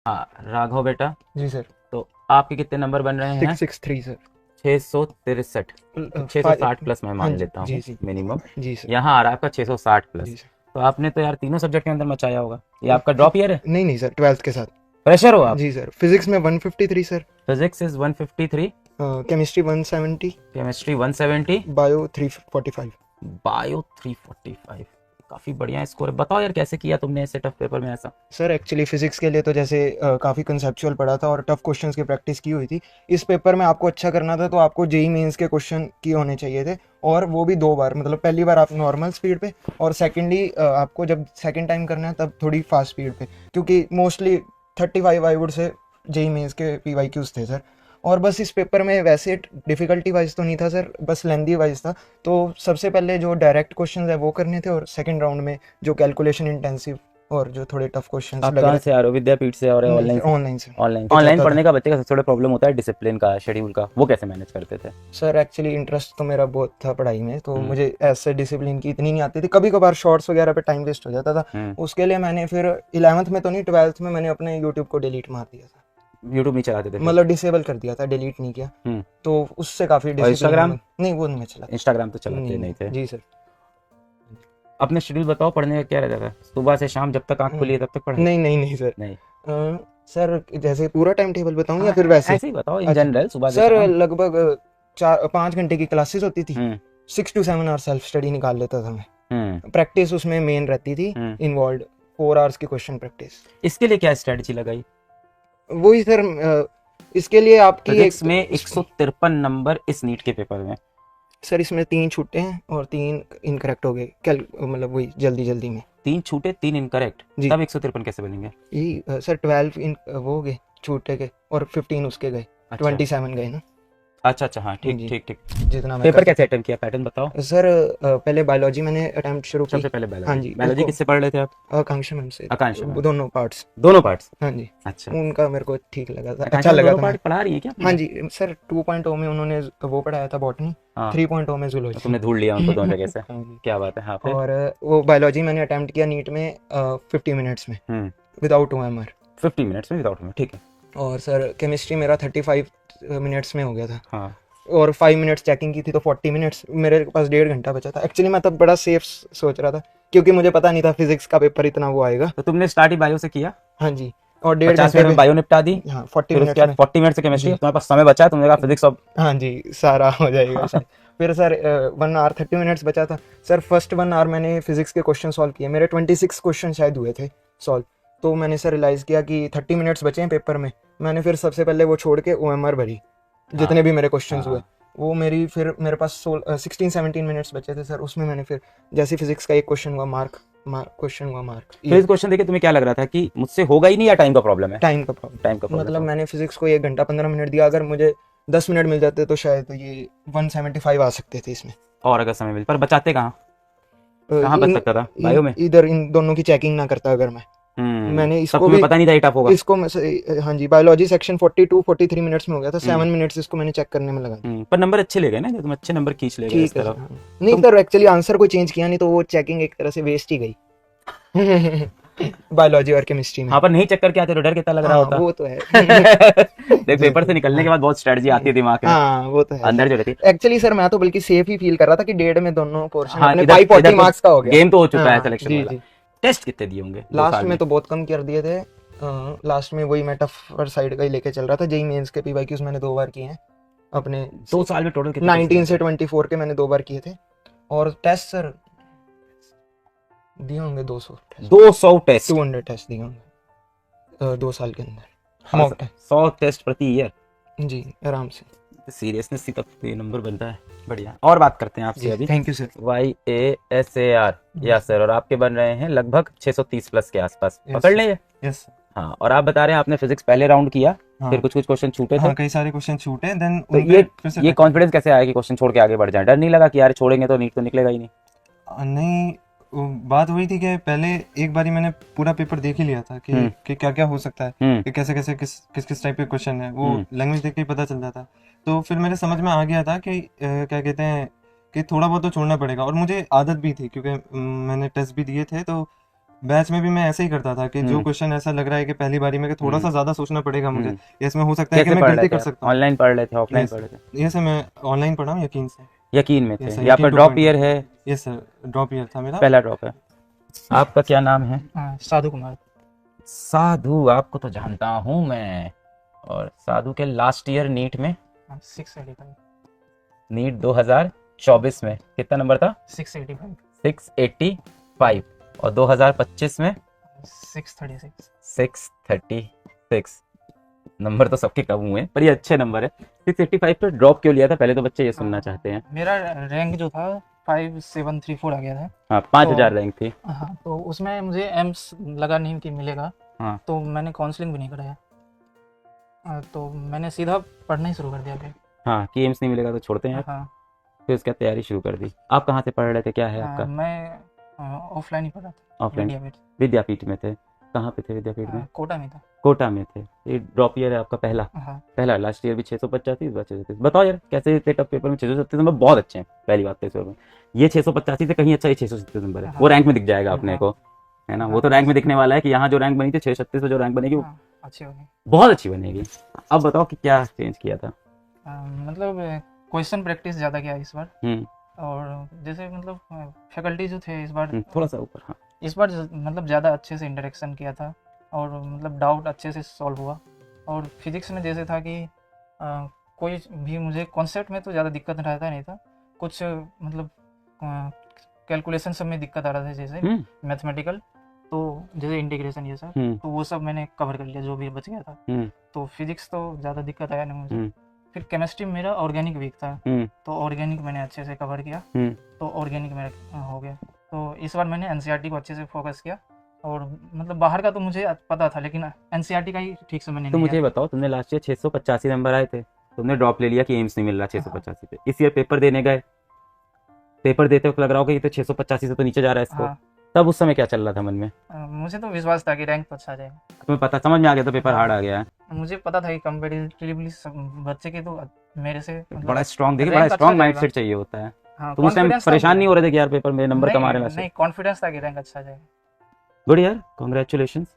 हाँ राघव बेटा, जी सर। तो आपके कितने नंबर बन रहे हैं? 663 सर। 663। तो 660 प्लस मैं हाँ मान जी लेता जी हूँ जी मिनिमम। जी सर। यहाँ आ रहा है आपका 660 जी प्लस। सर। तो आपने तो यार तीनों सब्जेक्ट के अंदर मचाया होगा। ये आपका ड्रॉप ईयर है? नहीं नहीं सर, 12th के साथ। फ्रेशर हो आप? जी सर। फिजिक्स में 153 sir. Physics is 153, chemistry 170। Chemistry 170, bio 345। Bio 345। काफी बढ़िया स्कोर है। बताओ यार कैसे किया तुमने ऐसे टफ पेपर में ऐसा? सर एक्चुअली फिजिक्स के लिए तो जैसे काफ़ी कंसेप्चुअल पढ़ा था और टफ क्वेश्चंस की प्रैक्टिस की हुई थी। इस पेपर में आपको अच्छा करना था तो आपको जेई मेंस के क्वेश्चन किए होने चाहिए थे, और वो भी 2 बार। मतलब पहली बार आप नॉर्मल स्पीड पे, और सेकेंडली आपको जब सेकेंड टाइम करना है तब थोड़ी फास्ट स्पीड पे, क्योंकि mostly 35 I would say JEE Mains के पीवाईक्यूज थे सर। और बस इस पेपर में वैसे डिफ़िकल्टी वाइज तो नहीं था सर, बस लेंदी वाइज था। तो सबसे पहले जो डायरेक्ट क्वेश्चंस है वो करने थे, और सेकंड राउंड में जो कैलकुलेशन इंटेंसिव और जो थोड़े टफ क्वेश्चंस आप लग कहाँ रहे से आ रहे हो? विद्यापीठ से और थे। नहीं ऑनलाइन सर, से? ऑनलाइन से ऑनलाइन कुछ ऑनलाइन आता था। पढ़ने का बच्चे का सबसे बड़ा प्रॉब्लम होता है डिसिप्लिन का, शेड्यूल का। वो कैसे मैनेज करते थे? सर एक्चुअली इंटरेस्ट तो मेरा बहुत था पढ़ाई में, तो हम्म। मुझे ऐसे डिसिप्लिन की इतनी नहीं आती थी। कभी कभार शॉर्ट्स वगैरह पे टाइम वेस्ट हो जाता था। हम्म। उसके लिए मैंने फिर 11th में तो नहीं, 12th में मैंने अपने यूट्यूब को डिलीट मार दिया था। यूट्यूब नहीं चलाते थे फिर? मतलब डिसेबल कर दिया था, डिलीट नहीं किया। हम्म। तो उससे काफ़ी और डिसिप्लिन इंस्टाग्राम? में नहीं, वो नहीं मैं चलाता। इंस्टाग्राम तो चलाते नहीं नहीं थे। जी सर। अपने शेड्यूल बताओ, पढ़ने का क्या रहता था? सुबह से शाम जब तक आंख खुली है तब तक पढ़ाई? नहीं नहीं नहीं सर। नहीं। सर जैसे पूरा टाइम टेबल बताऊं या हाँ फिर वैसे? ऐसे ही बताओ इन अच्छा जनरल, सुबह से सर, शाम। लगभग 4-5 घंटे की क्लासेस होती थी। हम्म। 6 to 7 आवर सेल्फ स्टडी निकाल लेता था मैं। हम्म। प्रैक्टिस उसमें मेन रहती थी हम्म। इन्वॉल्व। 4 आवर्स की क्वेश्चन प्रैक्टिस। इसके लिए क्या स्ट्रेटजी लगाई? वही सर, इसके लिए आपकी फिजिक्स एक में 153 नंबर इस नीट के पेपर में। सर इसमें 3 छूटे हैं और 3 इनकरेक्ट हो गए, मतलब वही जल्दी जल्दी में। 3 छूटे 3 इनकरेक्ट, जी तब 153 कैसे बनेंगे? यही सर, 12 वो हो गए छूटे के, और 15 उसके गए। अच्छा 27 गए ना। अच्छा अच्छा, हाँ ठीक जी, ठीक ठीक। जितना मैं पेपर कर कैसे सकता। अटेम्प्ट किया, पैटर्न बताओ। सर पहले बायोलॉजी मैंने अटेम्प्ट शुरू की। सबसे पहले हाँ बायोलॉजी। जी, बायोलॉजी उसको किससे पढ़ रहे थे आप? आकांक्षा मैम से। आकांक्षा मैम। दोनों पार्ट्स। दोनों पार्ट्स? हाँ जी। अच्छा। उनका मेरे को ठीक लगा था, आकांक्षा अच्छा मैम लगा दोनों था मैं। पार्ट पढ़ा रही है क्या हाँ आपने? जी सर, 2.0 में उन्होंने वो पढ़ाया था बॉटनी, हाँ। 3.0 में तो जूलॉजी। तुमने ढूंढ लिया उनको दोनों जगह से। हाँ जी। क्या बात है। हाँ फिर? और वो बायोलॉजी मैंने अटेम्प्ट किया नीट में 50 मिनट्स में, विदाउट OMR। 50 मिनट्स में विदाउट में, ठीक है। और सर केमिस्ट्री मेरा 35 मिनट्स में हो गया था। हाँ। और 5 मिनट्स चेकिंग की थी, तो 40 मिनट्स। मेरे पास 1.5 घंटा बचा था। एक्चुअली मैं तब बड़ा सेफ सोच रहा था, क्योंकि मुझे पता नहीं था फिजिक्स का पेपर इतना वो आएगा। तो तुमने स्टार्ट ही बायो से किया? हाँ जी। और 50 1.5 घंटे मिनट में में। बायो निपटा दी? हाँ, 40 फिर उसके मिनट्स बाद में। 40 मिनट से केमिस्ट्री, जी तुम्हारे पास समय बचा है, तुमने कहा फिजिक्स अब। हाँ जी, सारा हो जाएगा शायद। फिर सर 1 आवर 30 मिनट्स बचा था। सर फर्स्ट 1 आवर मैंने फिजिक्स के क्वेश्चन सॉल्व किए। मेरे 26 क्वेश्चन शायद हुए थे सॉल्व। तो मैंने सर रियलाइज़ किया कि 30 मिनट्स बचे हैं पेपर में। मैंने फिर सबसे पहले वो छोड़ के OMR भरी, जितने भी मेरे क्वेश्चन हुए। वो मेरी फिर मेरे पास 16-17 मिनट्स बचे थे सर। उसमें मैंने फिर जैसे फिजिक्स का एक क्वेश्चन हुआ, मार्क फिर इस क्वेश्चन देखे तुम्हें क्या लग रहा था कि मुझसे होगा ही नहीं, या टाइम का प्रॉब्लम है? टाइम का प्रॉब्लम। टाइम का प्रॉब्लम मतलब था। मैंने फिजिक्स को 1 घंटा 15 मिनट दिया। अगर मुझे 10 मिनट मिल जाते तो शायद ये 175 आ सकते थे इसमें। और अगर समय मिल, पर बचाते कहाँ? कहाँ बच सकता था? बायो में? इधर इन दोनों की चेकिंग ना करता अगर मैं। मैंने तब इसको तुम्हें भी, पता नहीं था ये टफ होगा। इसको हाँ जी, बायोलॉजी सेक्शन 42-43 मिनट्स में हो गया था। 7 मिनट्स इसको मैंने चेक करने में लगा दिया। पर नंबर अच्छे ले गए ना, तुम अच्छे नंबर खींच ले गए इस ठीक है सर। तरफ। हाँ। नहीं तुम सर, एक्चुअली आंसर को चेंज किया नहीं, तो वो चेकिंग एक तरह से वेस्ट ही गई। बायोलॉजी और केमिस्ट्री में। हाँ, पर नहीं चेक करके आते तो डर कितना लग रहा हाँ होता। वो तो है। देख, पेपर से निकलने के बाद बहुत स्ट्रेटजी आती है दिमाग में, हाँ वो तो है अंदर सर। जो रहती है। एक्चुअली सर मैं तो बल्कि सेफ ही फील कर रहा था कि 1.5 में दोनों पोर्शन हाँ, अपने इधर 540 इधर मार्क्स का हो गया। गेम तो हो चुका है हाँ सिलेक्शन जी वाला। जी। टेस्ट कितने दिए होंगे 2 लास्ट साल में में? तो बहुत कम कर दिए थे। लास्ट में वही मैं टफर साइड का ही लेके चल रहा था। जेई मेंस के पीवाईक्यूज मैंने 2 बार किए हैं अपने। 2 साल में टोटल कितने 19 से 24 के मैंने 2 बार किए थे। और टेस्ट सर दिए होंगे 200 टेस्ट। 200 टेस्ट? 200 टेस्ट दिए होंगे 2 साल के अंदर। हाँ, मॉक टेस्ट। 100 टेस्ट प्रति ईयर? जी आराम से। सीरियसनेस ही तब ये नंबर बनता है। बढ़िया। और बात करते हैं आपसे अभी। Thank you sir. YASAR, या सर, और आपके बन रहे हैं लगभग 630 प्लस के आसपास, पकड़ लें ये? यस। हाँ, और आप बता रहे हैं आपने फिजिक्स पहले राउंड किया, हाँ। फिर कुछ कुछ क्वेश्चन छूटे थे। हाँ, कई सारे क्वेश्चन छूटे, देन तो ये कॉन्फिडेंस कैसे आया कि क्वेश्चन छोड़ के आगे बढ़ जाए? डर नहीं लगा कि यार छोड़ेंगे तो नीट तो निकलेगा ही नहीं? नहीं, बात वही थी कि पहले एक बारी मैंने पूरा पेपर देख ही लिया था कि क्या क्या हो सकता है, कि कैसे कैसे किस टाइप के क्वेश्चन है। वो लैंग्वेज देख के ही पता चल जाता। तो फिर मेरे समझ में आ गया था कि क्या कहते हैं कि थोड़ा बहुत तो छोड़ना पड़ेगा। और मुझे आदत भी थी, क्योंकि मैंने टेस्ट भी दिए थे, तो बैच में भी मैं ऐसे ही करता था कि जो हम्म। क्वेश्चन ऐसा लग रहा है कि पहली बारी में कि थोड़ा सा हम्म। ज्यादा सोचना पड़ेगा मुझे, हम्म। या इसमें हो सकता है कि कैसे मैं पढ़ गलती रहे कर थे सकता हूँ। ऑनलाइन पढ़ रहे थे ऑफलाइन यस, पढ़ रहे थे? ये सर मैं ऑनलाइन पढ़ा हूँ यकीन से। यकीन में थे यस सर, या यकीन पर ड्रॉप 2.0। ईयर है? यस सर, ड्रॉप ईयर था मेरा। पहला ड्रॉप है। आपका क्या नाम है? साधु कुमार। साधु, आपको तो जानता हूँ मैं। और साधु के लास्ट ईयर नीट में, 685। नीट 2024 में कितना नंबर था? 685। 685। और 2025 में 636। 636। नंबर तो सबके कम हुए पर ये अच्छे नंबर है। 685 पे ड्रॉप क्यों लिया था, पहले तो बच्चे ये सुनना चाहते हैं। मेरा रैंक जो था 5734 आ गया था। हाँ, 5000 रैंक थी। हाँ, तो उसमें मुझे एम्स लगा नहीं कि मिलेगा। हाँ। तो मैंने काउंसलिंग भी नहीं कराया। तो मैंने सीधा पढ़ना ही शुरू कर दिया फिर। हाँ, कि एम्स नहीं मिलेगा तो छोड़ते हैं। हाँ। फिर उसका तैयारी शुरू कर दी। आप कहाँ से पढ़ रहे थे, क्या है आपका? मैं ऑफलाइन ही पढ़ा था। ऑफलाइन विद्यापीठ। विद्यापीठ में थे? कहाँ पे थे विद्यापीठ में? कोटा में था। कोटा में थे। ये ड्रॉप ईयर है आपका पहला? हाँ। पहला, लास्ट ईयर भी 685, इस बार 636। बताओ यार कैसे इतने टफ पेपर में 636 नंबर बहुत अच्छे हैं। पहली बात तो इस में ये 685 से कहीं अच्छा, ये 636 नंबर है। हाँ। वो रैंक में दिख जाएगा अपने हाँ। को, है ना? वो हाँ। तो रैंक में दिखने वाला है कि यहाँ जो रैंक बनी थी 636 में, जो रैंक बनेगी वो अच्छी होगी। बहुत अच्छी बनेगी। अब बताओ कि क्या चेंज किया था? मतलब क्वेश्चन प्रैक्टिस ज़्यादा किया इस बार। हम्म। और जैसे मतलब फैकल्टी जो थे इस बार, थोड़ा सा ऊपर। हाँ। इस बार मतलब ज़्यादा अच्छे से इंटरेक्शन किया था और मतलब डाउट अच्छे से सॉल्व हुआ। और फिजिक्स में जैसे था कि कोई भी मुझे कॉन्सेप्ट में तो ज़्यादा दिक्कत रहता नहीं था, कुछ मतलब कैलकुलेशन सब में दिक्कत आ रहा था, जैसे मैथमेटिकल, तो जैसे इंटीग्रेशन ये सब, तो वो सब मैंने कवर कर लिया जो भी बच गया था। तो फिजिक्स तो ज़्यादा दिक्कत आया नहीं मुझे। फिर केमिस्ट्री में मेरा ऑर्गेनिक वीक था, तो ऑर्गेनिक मैंने अच्छे से कवर किया, तो ऑर्गेनिक मेरा हो गया। तो इस बार मैंने एनसीईआरटी को अच्छे से फोकस किया। और मतलब बाहर का तो मुझे पता था, लेकिन एनसीईआरटी का ही ठीक से मैंने तो नहीं मुझे बताओ, तुमने लास्ट ईयर 685 नंबर आए थे, तुमने ड्रॉप ले लिया कि एम्स नहीं मिल रहा 685 पे। इस ईयर पेपर देने गए, पेपर देते वक्त लग रहा होगा ये तो 685 से तो नीचे जा रहा है इसको। हाँ। तब उस समय क्या चल रहा था मन में? मुझे तो विश्वास था कि रैंक तो अच्छा आ जाएगा। तुम्हें पता, समझ में आ गया तो पेपर हार्ड आ गया है? मुझे पता था कि कंपैरेटिवली बच्चे के तो मेरे से बड़ा स्ट्रांग, देखिए बड़ा स्ट्रांग माइंडसेट चाहिए होता है। हाँ, तुम उस टाइम परेशान नहीं हो रहे थे कि यार पेपर में नंबर कम आ रहे हैं? नहीं, कॉन्फिडेंस था कि रैंक अच्छा जाएगा। गुड यार, कांग्रेचुलेशंस।